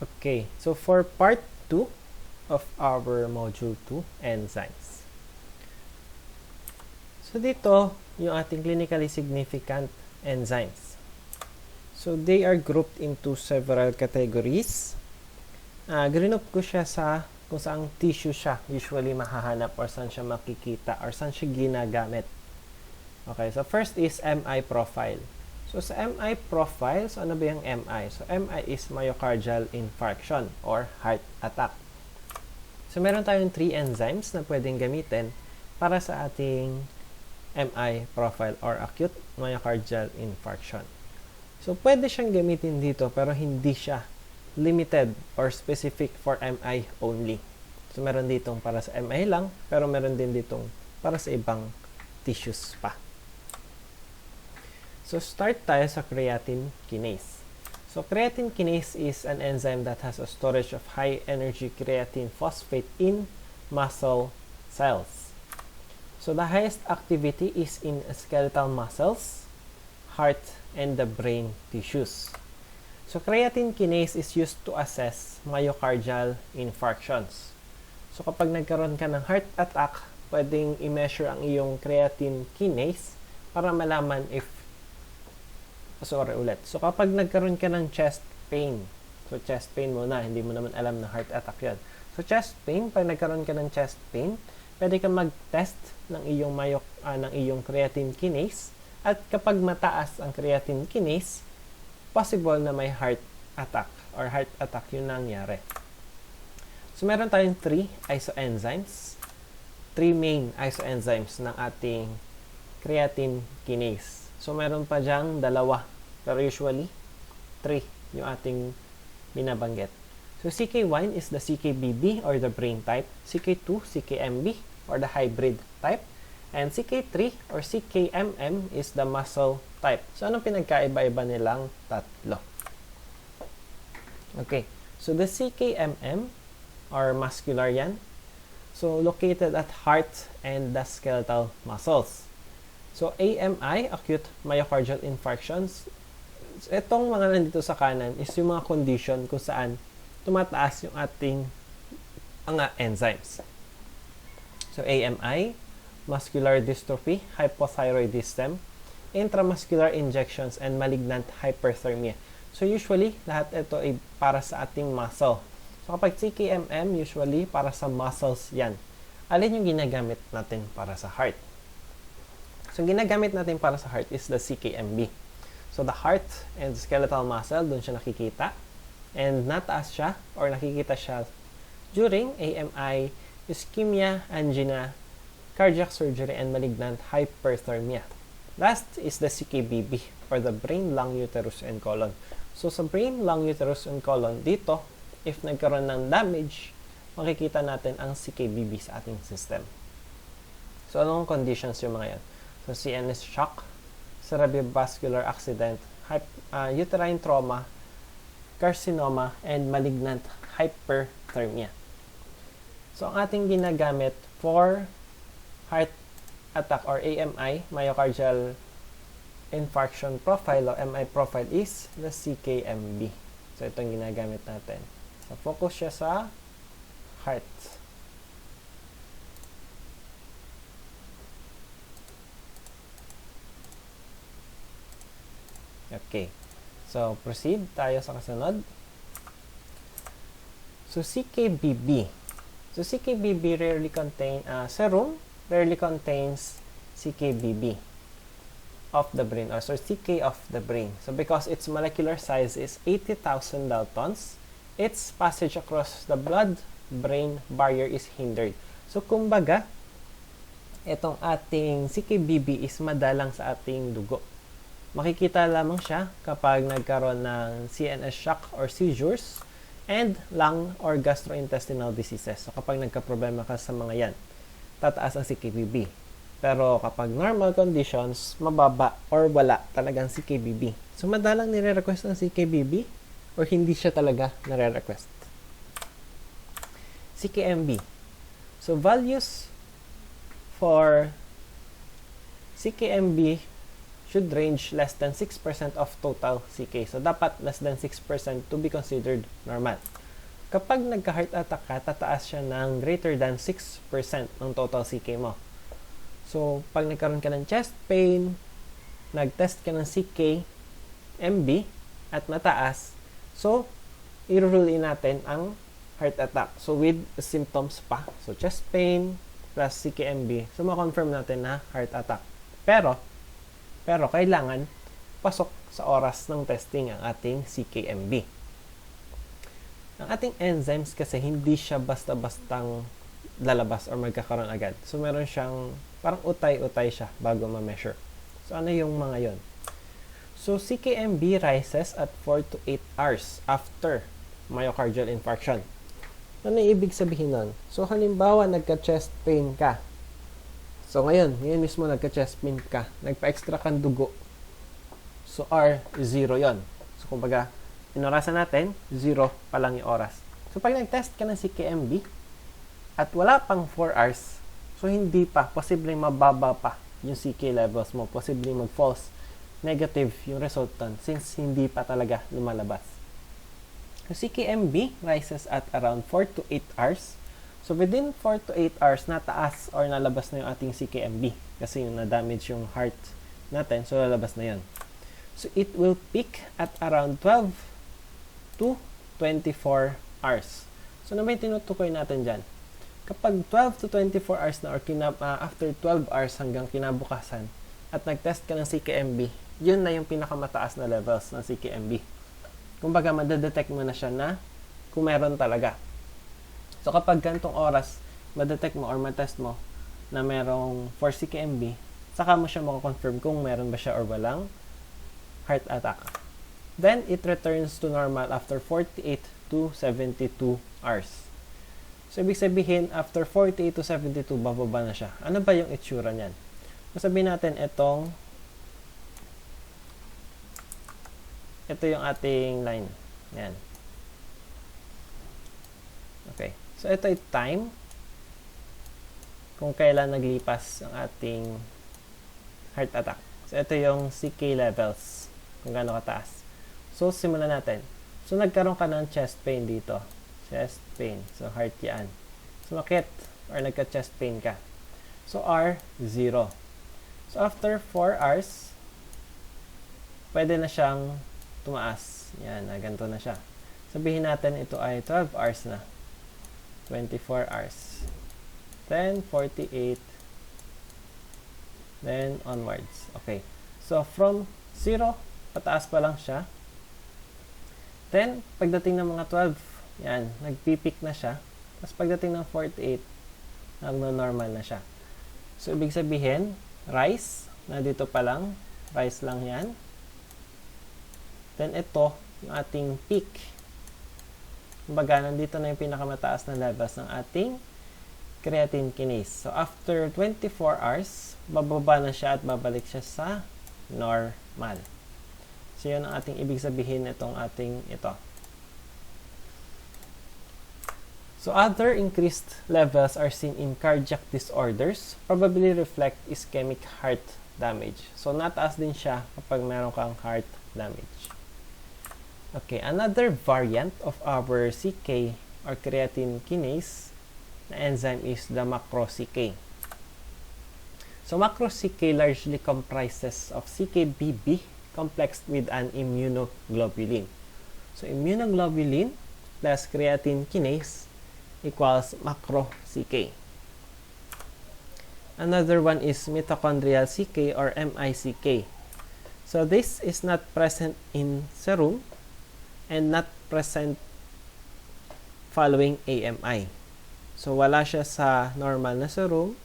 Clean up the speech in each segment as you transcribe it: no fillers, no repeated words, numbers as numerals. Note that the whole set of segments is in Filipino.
Okay, so for part 2 of our module 2, enzymes. So dito, yung ating clinically significant enzymes. So they are grouped into several categories. Grinop ko siya sa kung saang tissue siya usually mahahanap or saan siya makikita or saan siya ginagamit. Okay, so first is MI profile. So sa MI profile, so ano ba yung MI? So MI is myocardial infarction or heart attack. So meron tayong 3 enzymes na pwedeng gamitin para sa ating MI profile or acute myocardial infarction. So pwede siyang gamitin dito pero hindi siya limited or specific for MI only. So meron ditong para sa MI lang pero meron din ditong para sa ibang tissues pa. So, start tayo sa creatine kinase. So, creatine kinase is an enzyme that has a storage of high-energy creatine phosphate in muscle cells. So, the highest activity is in skeletal muscles, heart, and the brain tissues. So, creatine kinase is used to assess myocardial infarctions. So, kapag nagkaroon ka ng heart attack, pwedeng i-measure ang iyong creatine kinase para malaman if So, kapag nagkaroon ka ng chest pain, so chest pain muna, hindi mo naman alam na heart attack yun. So, chest pain, pag nagkaroon ka ng chest pain, pwede kang mag-test ng iyong creatine kinase. At kapag mataas ang creatine kinase, possible na may heart attack or heart attack yung nangyari. So, meron tayong 3 isoenzymes. 3 main isoenzymes ng ating creatine kinase. So, meron pa dyang 2. Pero usually, 3 yung ating binabanggit. So, CK1 is the CKBB or the brain type. CK2, CKMB or the hybrid type. And CK3 or CKMM is the muscle type. So, anong pinagkaiba-iba nilang tatlo? Okay. So, the CKMM or muscular yan. So, located at heart and the skeletal muscles. So, AMI, acute myocardial infarctions, itong mga nandito sa kanan is yung mga condition kung saan tumataas yung ating mga enzymes. So, AMI, muscular dystrophy, hypothyroidism, intramuscular injections, and malignant hyperthermia. So, usually, lahat ito ay para sa ating muscle. So, kapag CKMM, usually para sa muscles yan. Alin yung ginagamit natin para sa heart? So, ginagamit natin para sa heart is the CKMB. So, the heart and skeletal muscle, doon siya nakikita. And nataas siya or nakikita siya during AMI, ischemia, angina, cardiac surgery, and malignant hyperthermia. Last is the CKBB or the brain, lung, uterus, and colon. So, sa brain, lung, uterus, and colon, dito, if nagkaroon ng damage, makikita natin ang CKBB sa ating system. So, anong conditions yung mga yan? So, CNS shock, cerebrovascular accident, uterine trauma, carcinoma, and malignant hyperthermia. So, ang ating ginagamit for heart attack or AMI, myocardial infarction profile or MI profile is the CKMB. So, itong ginagamit natin. So, focus siya sa heart. Okay. So, proceed tayo sa kasunod. So, CKBB. So, CKBB serum rarely contains CKBB of the brain or so CK of the brain. So, because its molecular size is 80,000 daltons, its passage across the blood-brain barrier is hindered. So, kumbaga, itong ating CKBB is madalang sa ating dugo. Makikita lamang siya kapag nagkaroon ng CNS shock or seizures and lung or gastrointestinal diseases. So, kapag nagka-problema ka sa mga yan, tataas ang CKBB. Pero kapag normal conditions, mababa or wala talagang CKBB. So, madalang nire-request ang CKBB or hindi siya talaga nire-request. CKMB. So, values for CKMB should range less than 6% of total CK. So, dapat less than 6% to be considered normal. Kapag nagka-heart attack ka, tataas siya ng greater than 6% ng total CK mo. So, pag nagkaroon ka ng chest pain, nag-test ka ng CK, MB, at mataas, so, i-rule in natin ang heart attack. So, with symptoms pa. So, chest pain plus CKMB. So, ma-confirm natin na heart attack. Pero, kailangan pasok sa oras ng testing ang ating CKMB. Ang ating enzymes kasi hindi siya basta-bastang lalabas or magkakaroon agad. So, meron siyang parang utay-utay siya bago ma-measure. So, ano yung mga yon? So, CKMB rises at 4 to 8 hours after myocardial infarction. Ano yung ibig sabihin nun? So, halimbawa, nagka-chest pain ka. So, ngayon mismo nagka-chest pain ka. Nagpa-extra kang dugo. So, R, 0 yon. So, kumbaga, inorasan natin, 0 pa lang yung oras. So, pag nag-test ka ng CKMB at wala pang 4 hours, so hindi pa, posibleng mababa pa yung CK levels mo. Posibleng mag-false negative yung resultant since hindi pa talaga lumalabas. So, CKMB rises at around 4 to 8 hours. So, within 4 to 8 hours, nataas or nalabas na yung ating CKMB kasi yung na-damage yung heart natin, so lalabas na yun. So, it will peak at around 12 to 24 hours. So, ano ba yung tinutukoy natin dyan? Kapag 12 to 24 hours na or after 12 hours hanggang kinabukasan at nag-test ka ng CKMB, yun na yung pinakamataas na levels ng CKMB. Kumbaga, madedetect mo na siya na kung meron talaga. So, kapag gantong oras, madetect mo or matest mo na merong 4 CKMB, saka mo siya makakonfirm kung meron ba siya or walang heart attack. Then, it returns to normal after 48 to 72 hours. So, ibig sabihin, after 48 to 72, bababa na siya. Ano ba yung itsura niyan? Sabihin natin, ito yung ating line. Yan. Okay. So, ito ay time kung kailan naglipas ang ating heart attack. So, ito yung CK levels kung gaano kataas. So, simulan natin. So, nagkaroon ka ng chest pain dito. Chest pain. So, heart yan. Sumakit or nagka-chest pain ka. So, R, 0. So, after 4 hours, pwede na siyang tumaas. Yan, ganito na siya. Sabihin natin ito ay 12 hours na. 24 hours. Then, 48. Then, onwards. Okay. So, from 0, pataas pa lang siya. Then, pagdating ng mga 12, yan, nagpipik na siya. Tapos, pagdating ng 48, nagno-normal na siya. So, ibig sabihin, rise, na dito pa lang, rise lang yan. Then, ito, yung ating peak. Kumbaga, nandito na yung pinakamataas na levels ng ating creatine kinase. So, after 24 hours, bababa na siya at babalik siya sa normal. So, yun ang ating ibig sabihin itong ating ito. So, other increased levels are seen in cardiac disorders, probably reflect ischemic heart damage. So, nataas din siya kapag meron kang heart damage. Okay, another variant of our CK or creatine kinase na enzyme is the macro-CK. So, macro-CK largely comprises of CKBB complexed with an immunoglobulin. So, immunoglobulin plus creatine kinase equals macro-CK. Another one is mitochondrial CK or MICK. So, this is not present in serum and not present following AMI. So, wala siya sa normal na serum,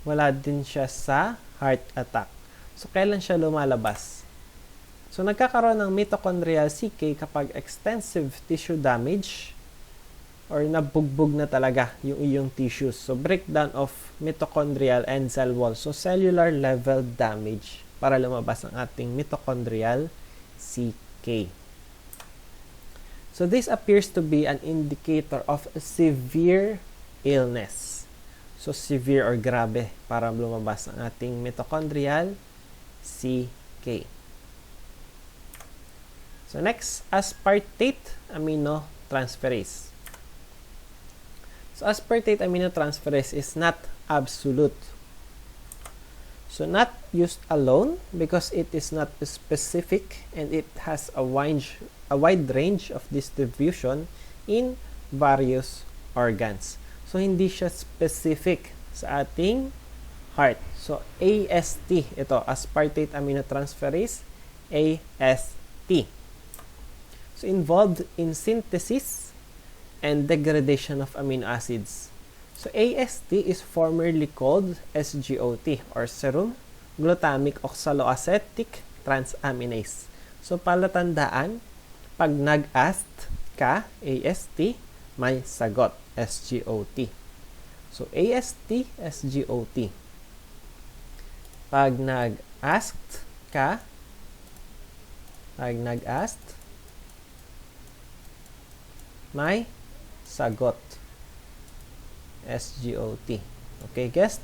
wala din siya sa heart attack. So, kailan siya lumalabas? So, nagkakaroon ng mitochondrial CK kapag extensive tissue damage or nabugbog na talaga yung iyong tissues. So, breakdown of mitochondrial and cell wall. So, cellular level damage para lumabas ang ating mitochondrial CK. So, this appears to be an indicator of a severe illness. So, severe or grabe para lumabas ang ating mitochondrial CK. CK. So next, aspartate aminotransferase. So aspartate aminotransferase is not absolute. So not used alone because it is not specific and it has a wide range of distribution in various organs. So hindi siya specific sa ating heart. So AST, ito, aspartate aminotransferase, AST. So involved in synthesis and degradation of amino acids. So AST is formerly called SGOT or serum glutamic oxaloacetic transaminase. So palatandaan, pag nag-AST ka, AST, may sagot, SGOT. So AST, SGOT. Pag nag-AST ka, may sagot, SGOT. Okay, gets?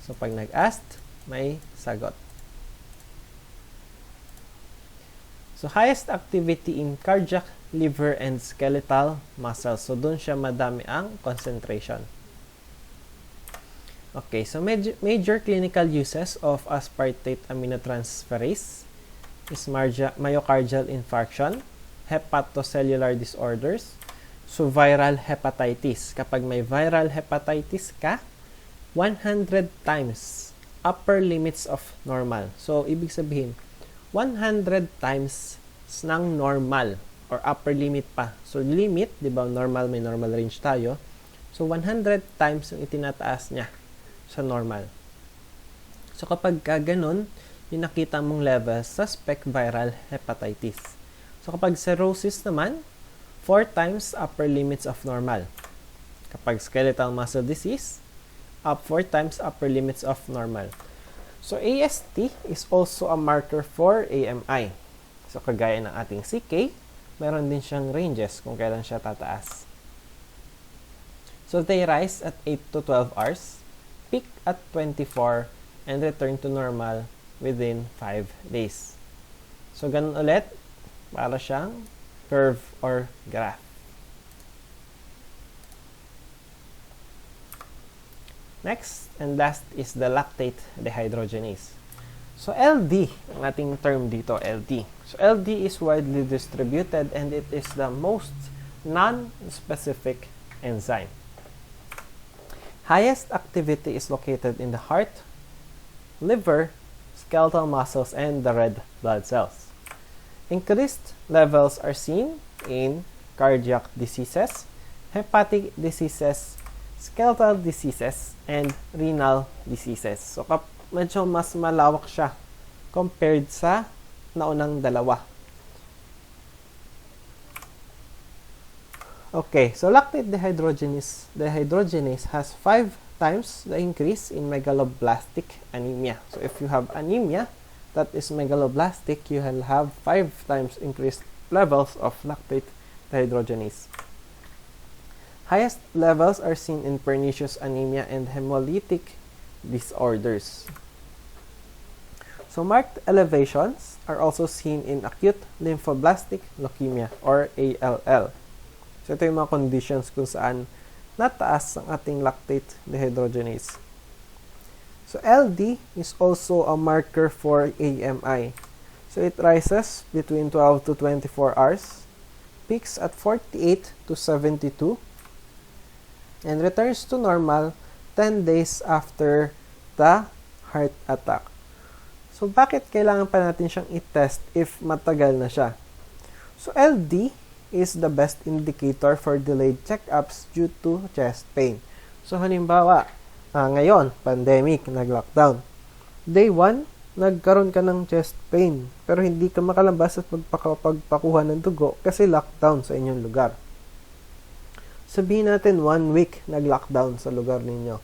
So, pag nag-AST, may sagot. So, highest activity in cardiac, liver, and skeletal muscles. So, dun siya madami ang concentration. Okay, so major clinical uses of aspartate aminotransferase is myocardial infarction, hepatocellular disorders, so viral hepatitis. Kapag may viral hepatitis ka, 100 times upper limits of normal. So, ibig sabihin, 100 times ng normal or upper limit pa. So, limit, di ba, normal, may normal range tayo. So, 100 times yung itinataas niya sa normal. So, kapag ganun, yung nakita mong level, suspect viral hepatitis. So, kapag cirrhosis naman, 4 times upper limits of normal. Kapag skeletal muscle disease, 4 times upper limits of normal. So, AST is also a marker for AMI. So, kagaya ng ating CK, meron din siyang ranges kung kailan siya tataas. So, they rise at 8 to 12 hours, peak at 24, and return to normal within 5 days. So, ganun ulit, para siyang curve or graph. Next and last is the lactate dehydrogenase. So, LD, ang ating term dito, LD. So, LD is widely distributed and it is the most non-specific enzyme. Highest activity is located in the heart, liver, skeletal muscles, and the red blood cells. Increased levels are seen in cardiac diseases, hepatic diseases, skeletal diseases, and renal diseases. So, medyo mas malawak siya compared sa naunang dalawa. Okay, so lactate dehydrogenase has 5 times the increase in megaloblastic anemia. So, if you have anemia that is megaloblastic, you will have 5 times increased levels of lactate dehydrogenase. Highest levels are seen in pernicious anemia and hemolytic disorders. So, marked elevations are also seen in acute lymphoblastic leukemia or ALL. So, ito yung mga conditions kung saan nataas ang ating lactate dehydrogenase. So, LD is also a marker for AMI. So, it rises between 12 to 24 hours, peaks at 48 to 72, and returns to normal 10 days after the heart attack. So, bakit kailangan pa natin siyang i-test if matagal na siya? So, LD is the best indicator for delayed check-ups due to chest pain. So, halimbawa, ngayon, pandemic, nag-lockdown. Day 1, nagkaroon ka ng chest pain, pero hindi ka makalabas at pagpakuha ng dugo kasi lockdown sa inyong lugar. Sabihin natin 1 week nag-lockdown sa lugar ninyo.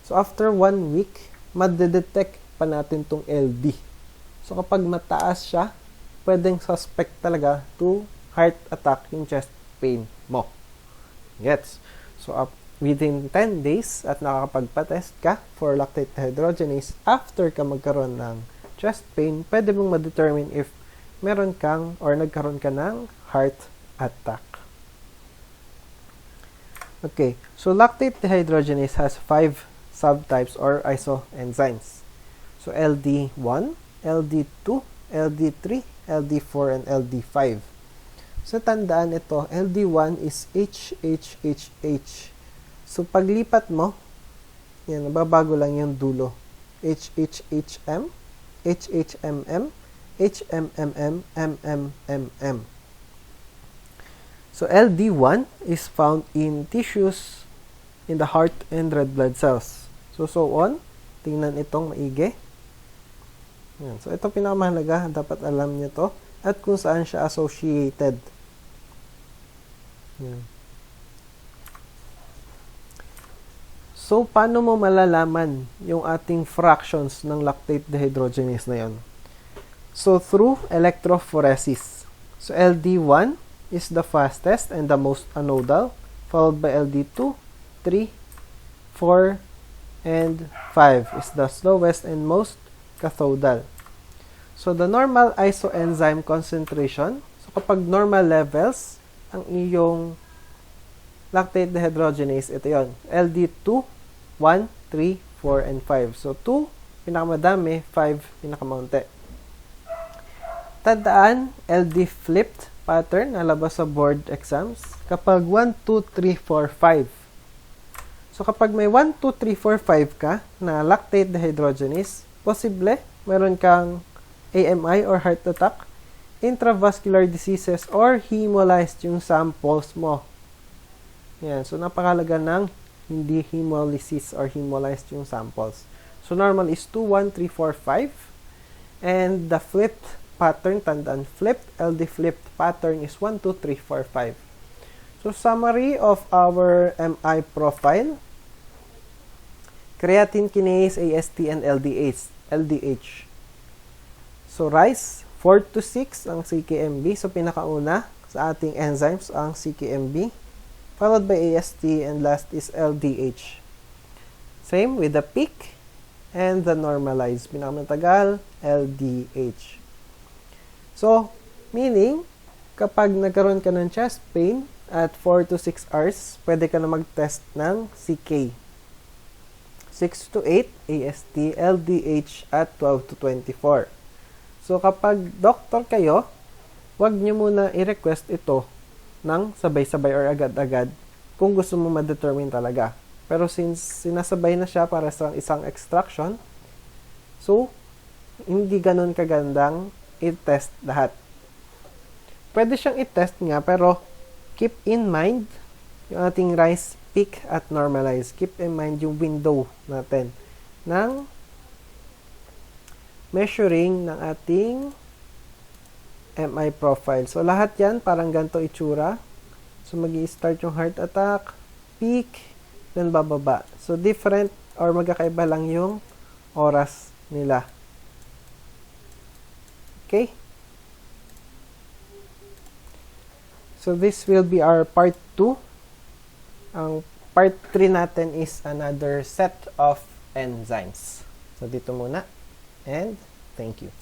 So, after 1 week, madedetect pa natin tong LD. So, kapag mataas siya, pwedeng suspect talaga to heart attack yung chest pain mo. Gets? So, within 10 days at nakakapagpa-test ka for lactate dehydrogenase after ka magkaroon ng chest pain, pwede mong ma-determine if meron kang or nagkaroon ka ng heart attack. Okay, so lactate dehydrogenase has 5 subtypes or isoenzymes. So LD1, LD2, LD3, LD4, and LD5. So tandaan ito, LD1 is HHHH. So paglipat mo, yan, nababago lang yung dulo. HHHM, HHMM, HMMM, MMMM. So LD1 is found in tissues in the heart and red blood cells. So on. Tingnan itong maigi. Yan. So ito pinakamahalaga, dapat alam niyo to at kung saan siya associated. Yan. So, paano mo malalaman yung ating fractions ng lactate dehydrogenase na yun? So, through electrophoresis. So, LD1 is the fastest and the most anodal, followed by LD2, 3, 4, and 5 is the slowest and most cathodal. So, the normal isoenzyme concentration, so kapag normal levels, ang iyong lactate dehydrogenase, ito yon, LD2, 1, 3, 4, and 5. So, 2, pinakamadami, 5, pinakamunti. Tandaan, LD flipped pattern, nalabas sa board exams, kapag 1, 2, 3, 4, 5. So, kapag may 1, 2, 3, 4, 5 ka na lactate dehydrogenase, posible, meron kang AMI or heart attack, intravascular diseases, or hemolyzed yung samples mo. Yan. So, napakalaga ng hindi hemolysis or hemolyzed yung samples. So, normal is 2, 1, 3, 4, 5. And the flipped pattern, tandaan, flipped, LD flipped pattern is 1, 2, 3, 4, 5. So, summary of our MI profile. Creatine kinase, AST, and LDH. So, rice, 4 to 6 ang CKMB. So, pinakauna sa ating enzymes ang CKMB. Followed by AST, and last is LDH. Same with the peak and the normalized. Pinakamatagal, LDH. So, meaning, kapag nagkaroon ka ng chest pain at 4 to 6 hours, pwede ka na mag-test ng CK. 6 to 8, AST, LDH at 12 to 24. So, kapag doctor kayo, wag nyo muna i-request ito ng sabay-sabay or agad-agad kung gusto mo ma-determine talaga. Pero since sinasabay na siya para sa isang extraction, so, hindi ganun kagandang i-test lahat. Pwede siyang i-test nga, pero keep in mind yung ating rice peak at normalize. Keep in mind yung window natin ng measuring ng ating MI profile. So, lahat yan, parang ganito itsura. So, mag-i-start yung heart attack, peak, then bababa. So, different or magkakaiba lang yung oras nila. Okay? So, this will be our part 2. Ang part 3 natin is another set of enzymes. So, dito muna. And, thank you.